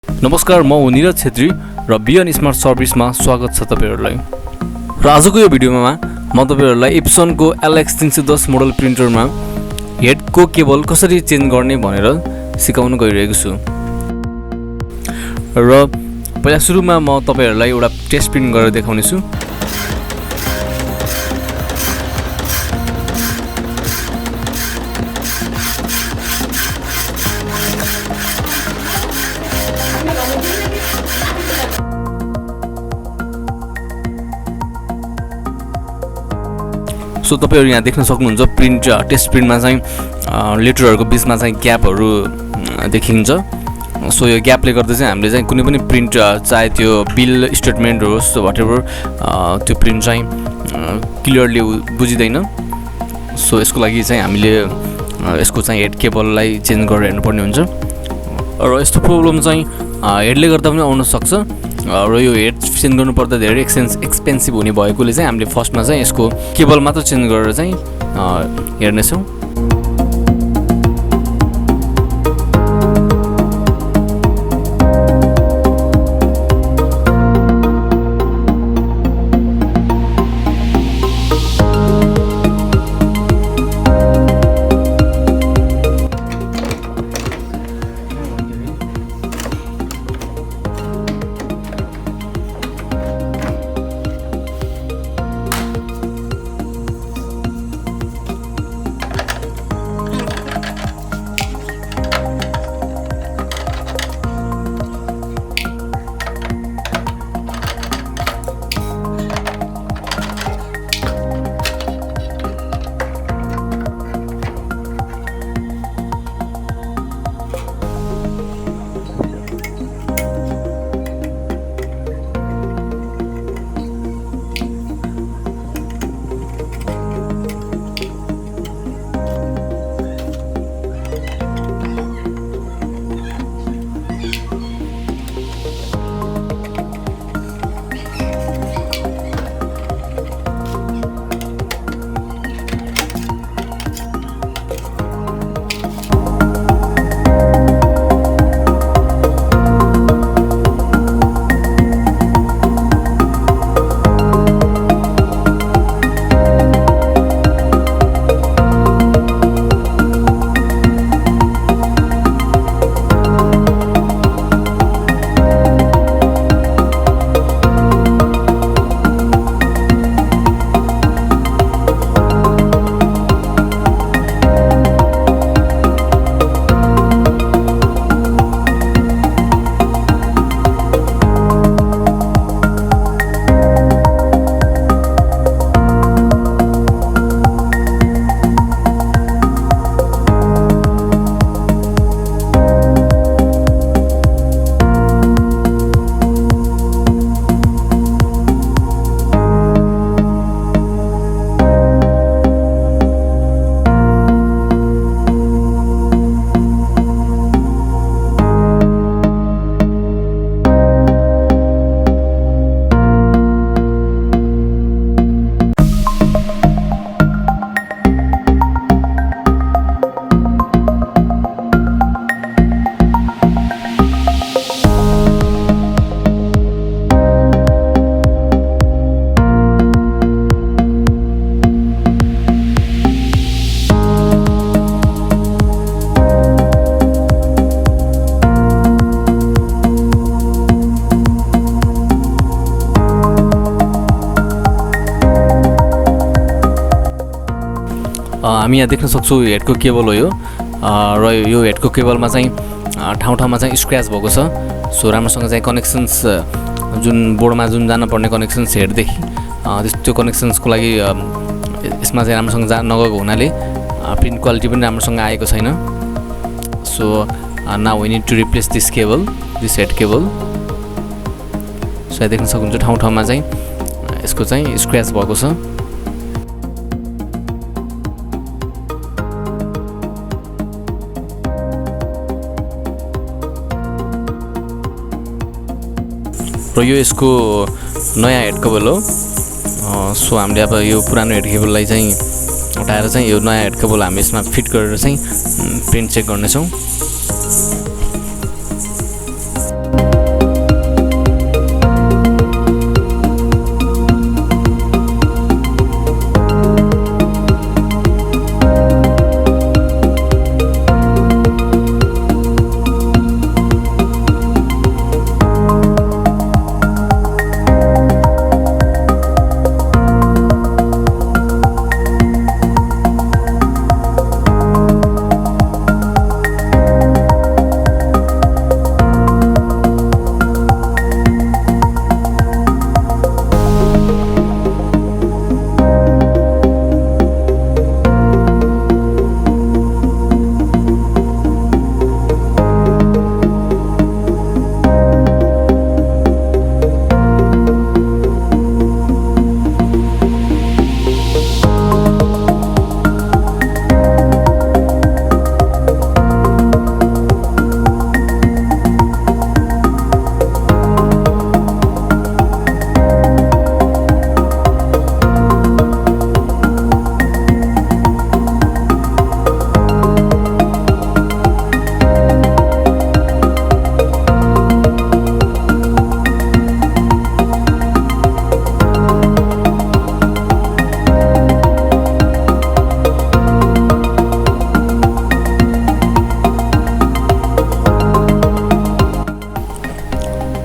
नमस्कार, म नीरज छेत्री र बियन स्मार्ट सर्भिसमा स्वागत छ तपाईहरुलाई। र आजको यो भिडियोमा म तपाईहरुलाई एप्सनको LX-310 मोडल प्रिन्टरमा हेडको केबल कसरी चेन्ज गर्ने भनेर सिकाउन गइरहेको छु। र पहिला सुरुमा म तपाईहरुलाई एउटा टेस्ट प्रिन्ट गरेर देखाउने छु। सो तपाईहरु यहाँ देख्न सक्नुहुन्छ प्रिन्ट टेस्ट प्रिन्टमा चाहिँ लेटरहरुको बीचमा चाहिँ ग्यापहरु देखिन्छ। सो यो ग्यापले गर्दा चाहिँ हामीले चाहिँ कुनै पनि प्रिन्ट चाहे त्यो बिल स्टेटमेन्ट होस् व्हाटएभर त्यो प्रिन्ट चाहिँ क्लियरली बुझिदैन। सो यसको लागि चाहिँ हामीले यसको चाहिँ हेड केबललाई चेन्ज गरेर हेर्नुपर्ने हुन्छ। र यस्तो प्रब्लम चाहिँ हेडले गर्दा पनि आउन सक्छ। र यो हेड चेन्ज गर्नु पर्दा धेरै एक्सपेन्सिभ हुने भएकोले चाहिँ हामीले फर्स्टमा चाहिँ यसको केबल मात्र चेन्ज गरेर चाहिँ हेर्नेछौँ। हामी यहाँ देख्न सक्छौँ हेडको केबल हो यो। र यो हेडको केबलमा चाहिँ ठाउँ ठाउँमा चाहिँ स्क्रैच भएको छ। सो राम्रोसँग चाहिँ कनेक्सन्स जुन बोर्डमा जुन जान पर्ने कनेक्सन्स हेडदेखि त्यो कनेक्सन्सको लागि यसमा चाहिँ राम्रोसँग नगएको हुनाले प्रिन्ट क्वालिटी पनि राम्रोसँग आएको छैन। So now we need to replace this head cable. So यहाँ देख्न सक्नुहुन्छ ठाउँ ठाउँमा चाहिँ यसको चाहिँ स्क्रैच भएको छ। र यो यसको नयाँ हेड केबल हो। सो हामीले अब यो पुरानो हेड केबललाई चाहिँ हटाएर चाहिँ यो नयाँ हेड केबल हामी यसमा फिट गरेर चाहिँ प्रिन्ट चेक गर्नेछौँ।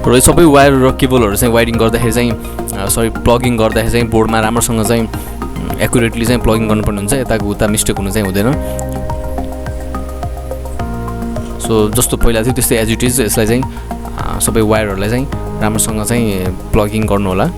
र यो सबै वायर र केबलहरू चाहिँ वायरिङ गर्दाखेरि चाहिँ प्लगिङ गर्दाखेरि चाहिँ बोर्डमा राम्रोसँग चाहिँ एक्युरेटली चाहिँ प्लगिङ गर्नुपर्ने हुन्छ, यताको उता मिस्टेक हुनु चाहिँ हुँदैन। सो जस्तो पहिला थियो त्यस्तै एज इट इज यसलाई चाहिँ सबै वायरहरूलाई चाहिँ राम्रोसँग चाहिँ प्लगिङ गर्नु होला।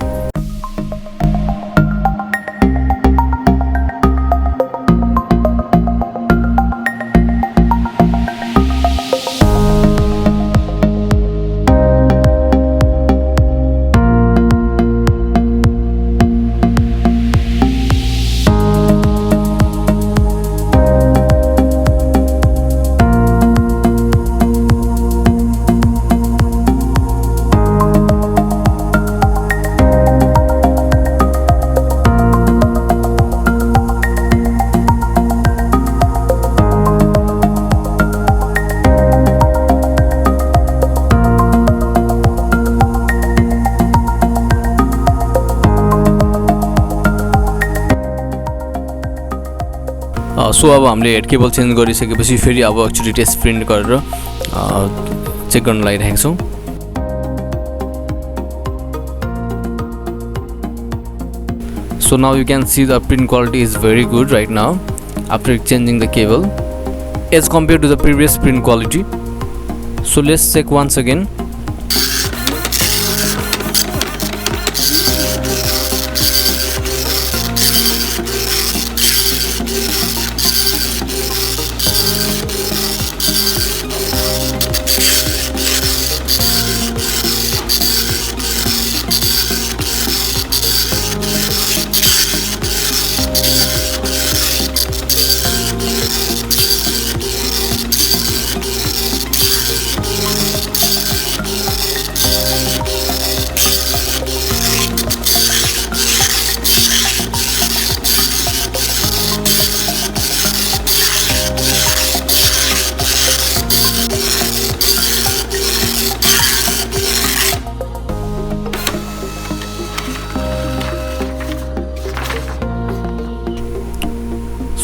सो अब हामीले हेड केबल चेन्ज गरिसकेपछि फेरि अब एक्चुअली टेस्ट प्रिन्ट गरेर चेक गर्न लागिरहेको छौँ। So now you can see the print quality is very good right now after changing the cable as compared to the previous print quality. So let's check once again.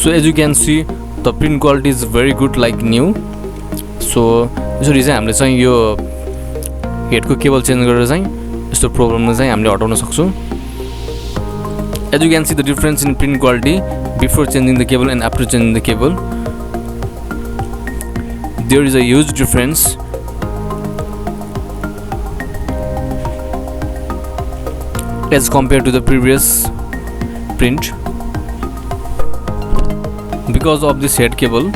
So as you can see the print quality is very good like new. So यसरी चाहिँ हामीले चाहिँ यो हेडको cable change गरेर चाहिँ यस्तो प्रब्लमलाई चाहिँ हामीले हटाउन सक्छौं। As you can see the difference in print quality before changing the cable and after changing the cable, there is a huge difference. As compared to the previous print because of this head cable.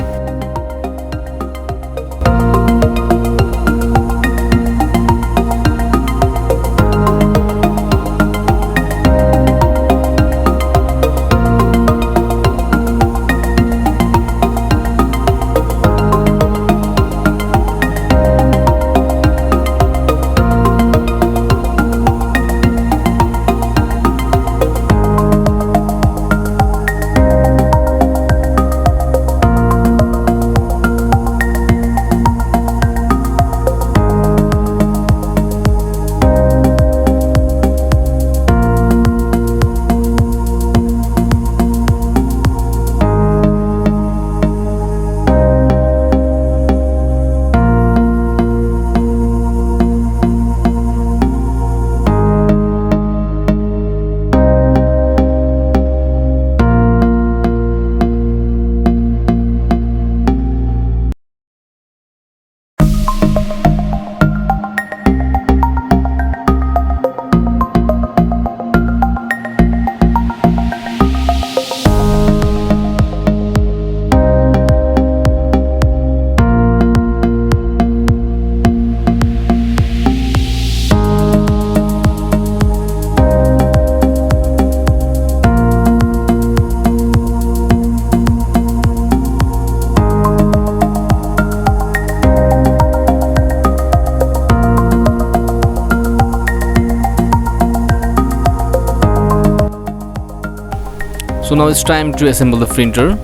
So now it's time to assemble the printer.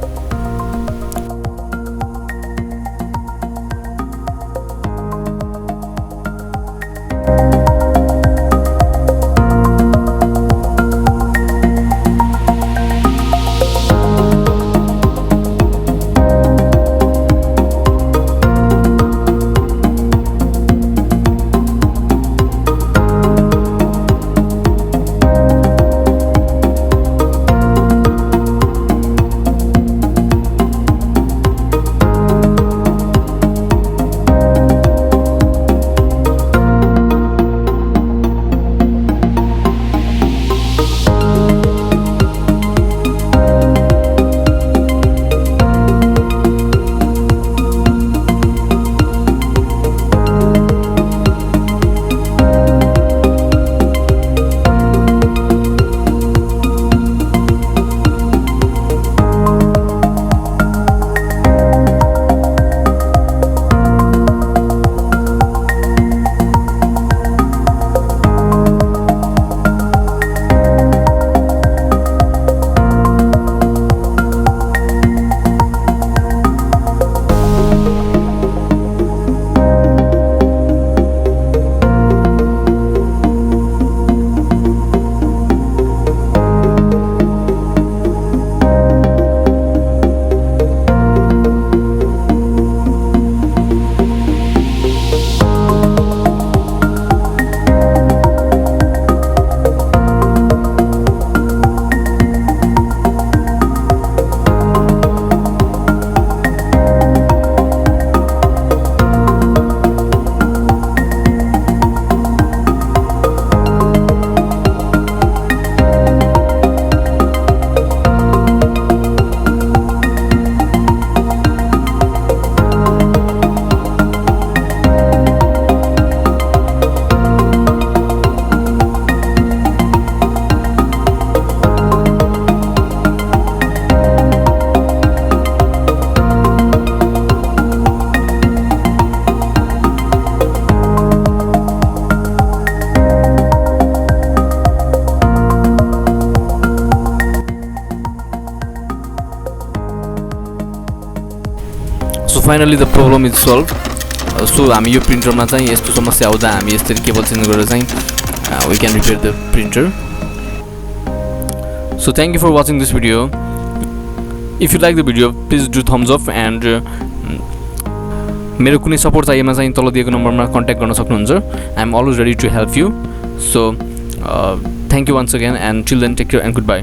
Finally the problem is solved so हामी यो प्रिन्टरमा चाहिँ यस्तो समस्या आउँदा हामी यसरी cable change गरेर चाहिँ we can repair the printer so thank you for watching this video if you like the video please do thumbs up and मेरो कुनै सपोर्ट चाहिएमा चाहिँ तल दिएको नम्बरमा कन्ट्याक्ट गर्न सक्नुहुन्छ I am always ready to help you so thank you once again and till then take care and good by